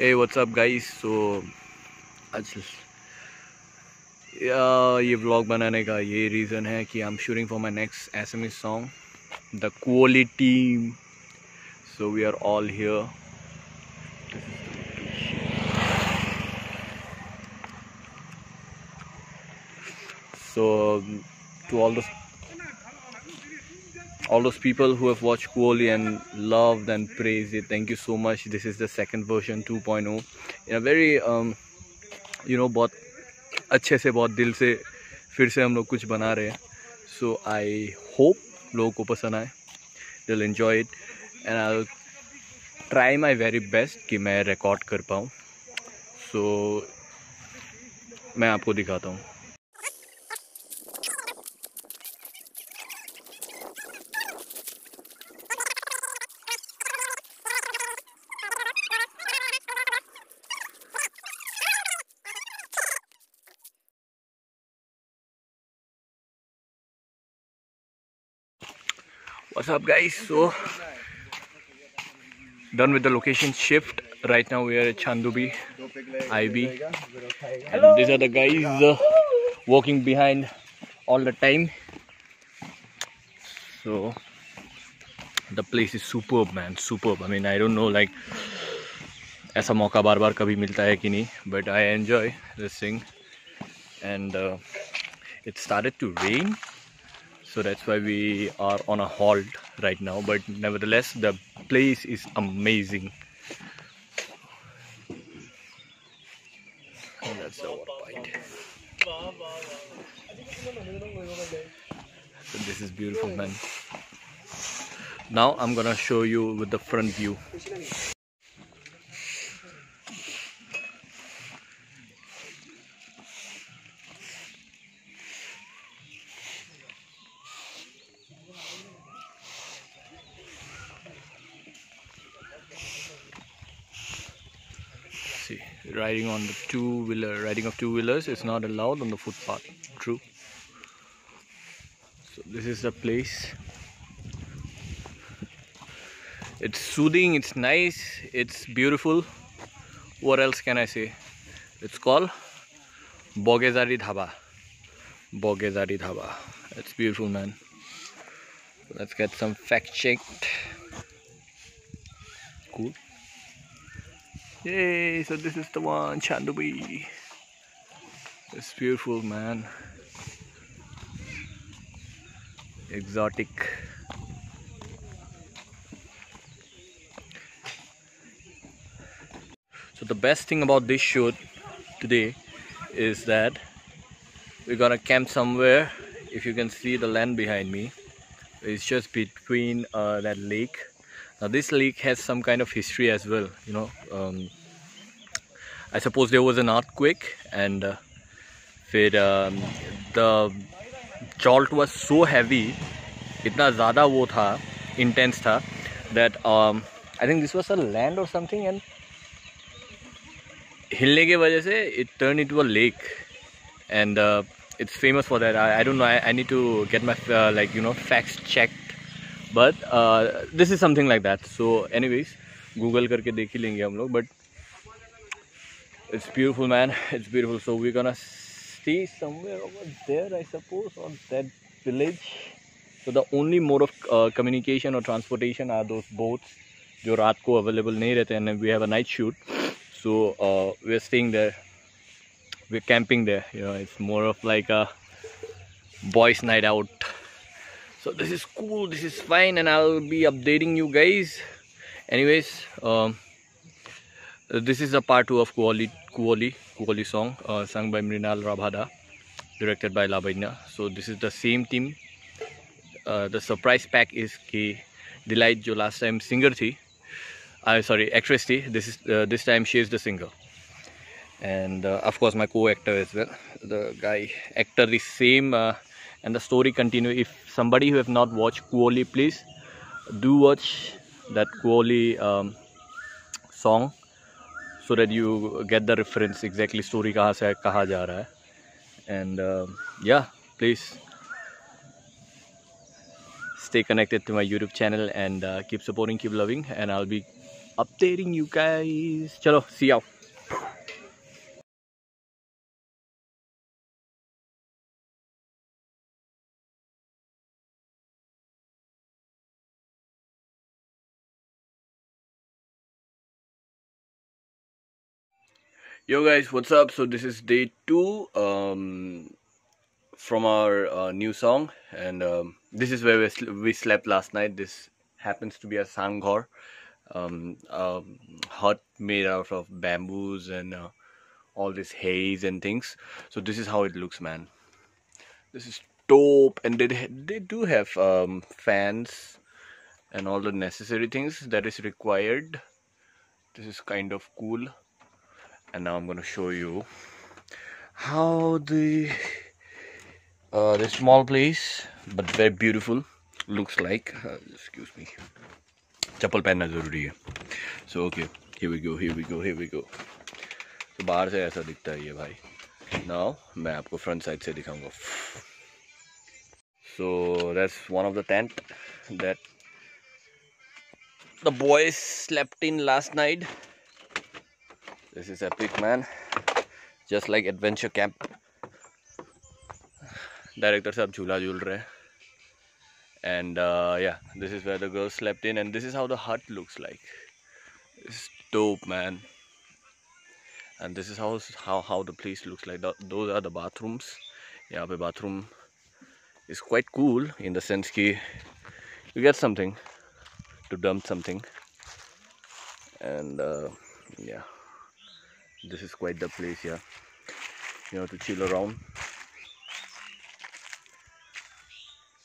Hey, what's up guys? So आज ये vlog बनाने का ये रीज़न है कि I am shooting for my next SMS song the quality team. So we are all here. So to all those people who have watched Kuoli and loved and praised it, thank you so much. This is the second version 2.0 in a very बहुत अच्छे से, बहुत दिल से फिर से हम लोग कुछ बना रहे हैं. सो आई होप लोगों को पसंद आए. They will enjoy it and I will try my very best कि मैं रिकॉर्ड कर पाऊँ. सो मैं आपको दिखाता हूँ. What's up guys? So done with the location shift. Right now we are at Chandubi IB and these are the guys walking behind all the time. So the place is superb man, superb. I mean I don't know like ऐसा मौका बार बार कभी मिलता है कि नहीं, but I enjoy this thing and it started to rain. So that's why we are on a halt right now, but nevertheless the place is amazing. And that's the water bite. So this is beautiful man. Now I'm gonna show you with the front view. See, riding on the riding of two-wheelers is not allowed on the footpath. True. So this is the place. It's soothing, it's nice, it's beautiful. What else can I say? It's called Bogezari Dhaba. Bogezari Dhaba. It's beautiful man. Let's get some fact checked. Cool. Yay, so this is the one, Chandubi. It's beautiful man. Exotic. So the best thing about this shoot today is that we're gonna camp somewhere. If you can see the land behind me, it's just between that lake. Now this lake has some kind of history as well, you know. I suppose there was an earthquake and the jolt was so heavy, इतना ज़्यादा वो था, intense था, that I think this was a land or something, and हिलने के वजह से it turned into a lake, and it's famous for that. I don't know. I need to get my facts checked. But this is something like that. So anyways, Google करके देख ही लेंगे हम लोग. But it's beautiful man, it's beautiful. So we're gonna stay somewhere over there, I suppose, on that village. So the only mode of communication or transportation are those boats जो रात को available नहीं रहते हैं. And we have a night shoot, so we're staying there, we're camping there. You know, it's more of like a boys night out. So this is cool, this is fine, and I'll be updating you guys. Anyways, this is the part 2 of Kuoli song, sung by Mrinal Rabhada, directed by Lavanya. So this is the same team. The surprise pack is कि Delight जो last time singer थी, actress थी, this time she is the singer, and of course my co-actor as well. The guy actor the same, and the story continue. If somebody who have not watched Kuoli, please do watch that Kuoli song, so that you get the reference exactly story कहाँ से कहाँ जा रहा है. And yeah, please stay connected to my YouTube channel and keep supporting, keep loving, and I'll be updating you guys. Chalo, see you. Yo guys, what's up? So this is day 2 from our new song, and this is where we slept last night. This happens to be a sanghor, hut made out of bamboos and all this haze and things. So this is how it looks, man. This is dope, and they do have fans and all the necessary things that is required. This is kind of cool. And now I'm gonna show you how the small place but very beautiful looks like. Excuse me, चप्पल पहनना जरूरी है. So okay, here we go. तो बाहर से ऐसा दिखता है ये भाई. Now मैं आपको front side से दिखाऊंगा. So that's one of the tent that the boys slept in last night. This is epic, man. Just like adventure camp. Director साहब झूला झूल रहे हैं. And yeah, this is where the girls slept in, and this is how the hut looks like. It's dope, man. And this is how the place looks like. Those are the bathrooms. यहाँ पे bathroom is quite cool in the sense कि you get something to dump something, and yeah, this is quite the place. Yeah, you know, to chill around.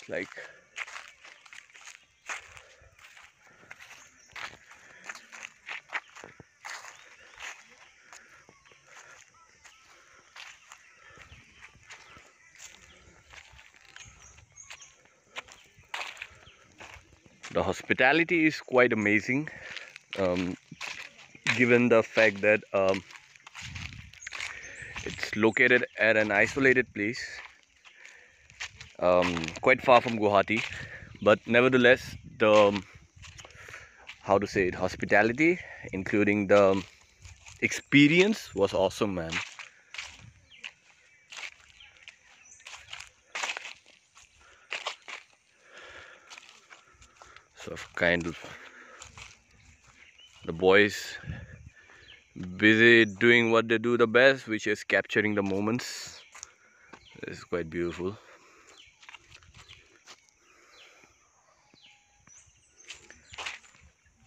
It's like the hospitality is quite amazing, given the fact that it's located at an isolated place, quite far from Guwahati, but nevertheless the hospitality, including the experience, was awesome, man. So kind of the boys busy doing what they do the best, which is capturing the moments. This is quite beautiful.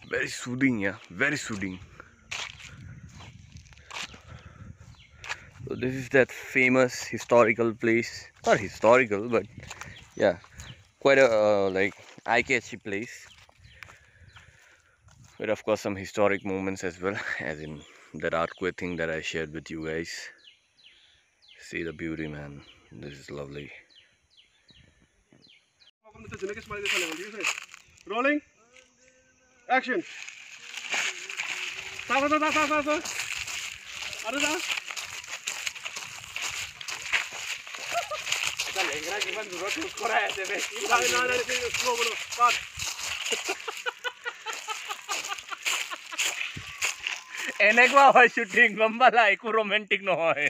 Very soothing, yeah, very soothing. So this is that famous historical place. Not historical, but yeah, quite a like eye-catchy place. But of course some historic moments as well, as in that earthquake thing that I shared with you guys. See the beauty, man. This is lovely. Rolling. Action. এনেকুৱা হয় shooting গম পালা, একো romantic নহয়.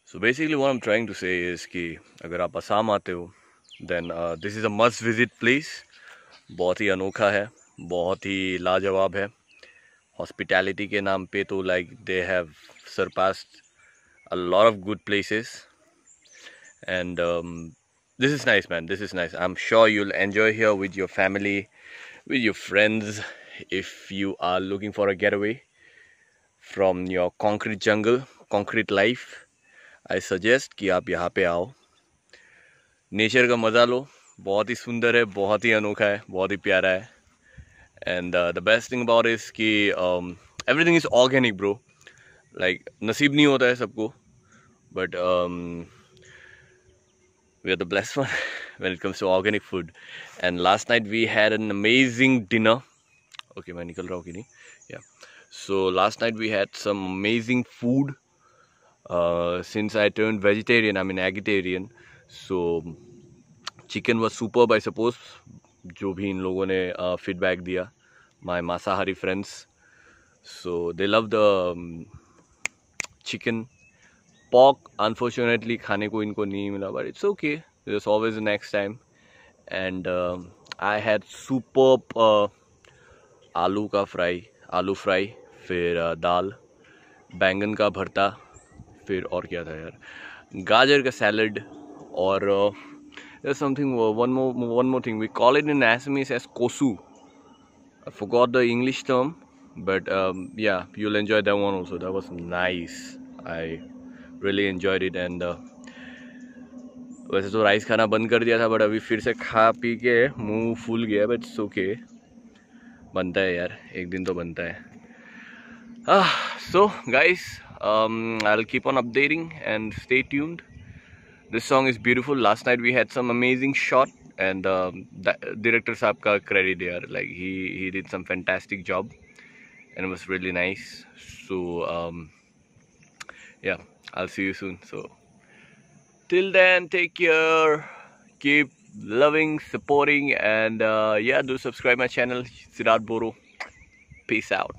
So basically what I'm trying to say is कि अगर आप असम आते हो, then this is a must visit place. बहुत ही अनोखा है, बहुत ही लाजवाब है. Hospitality के नाम पे तो like they have surpassed a lot of good places, and this is nice, man. This is nice. I'm sure you'll enjoy here with your family, with your friends. If you are looking for a getaway from your concrete jungle, concrete life, I suggest कि आप यहाँ पे आओ, nature का मज़ा लो. बहुत ही सुंदर है, बहुत ही अनोखा है, बहुत ही प्यारा है. And the best thing about is कि everything is organic, bro. Like नसीब नहीं होता है सबको, but we are the blessed one when it comes to organic food. And last night we had an amazing dinner. Okay, मैं निकल रहा हूँ कि नहीं? Yeah. So last night we had some amazing food. Since I turned vegetarian, I'm an agitarian. So chicken was superb I suppose, जो भी इन लोगों ने फीडबैक दिया, माई मांसाहारी friends. So they love the chicken. Pock unfortunately खाने को इनको नहीं मिला, but it's okay, there's always the next time. And I had superb आलू फ्राई, फिर दाल, बैंगन का भरता, फिर और क्या था यार, गाजर का सैलड, और there's something, one more thing, we call it in Assamese as kosu. I forgot the English term, but yeah, you'll enjoy that one also. That was nice. I really enjoyed it. And वैसे तो rice खाना बंद कर दिया था, but अभी फिर से खा पी के मुंह फूल गया, बट इट्स ओके, बनता है यार, एक दिन तो बनता है. So guys, I'll keep on updating and stay tuned. This song is beautiful. Last night we had some amazing shot, and director saab ka credit there, like he did some fantastic job and it was really nice. So yeah, I'll see you soon. So till then, take care, keep loving, supporting, and yeah, do subscribe my channel, Siddharth Boro. Peace out.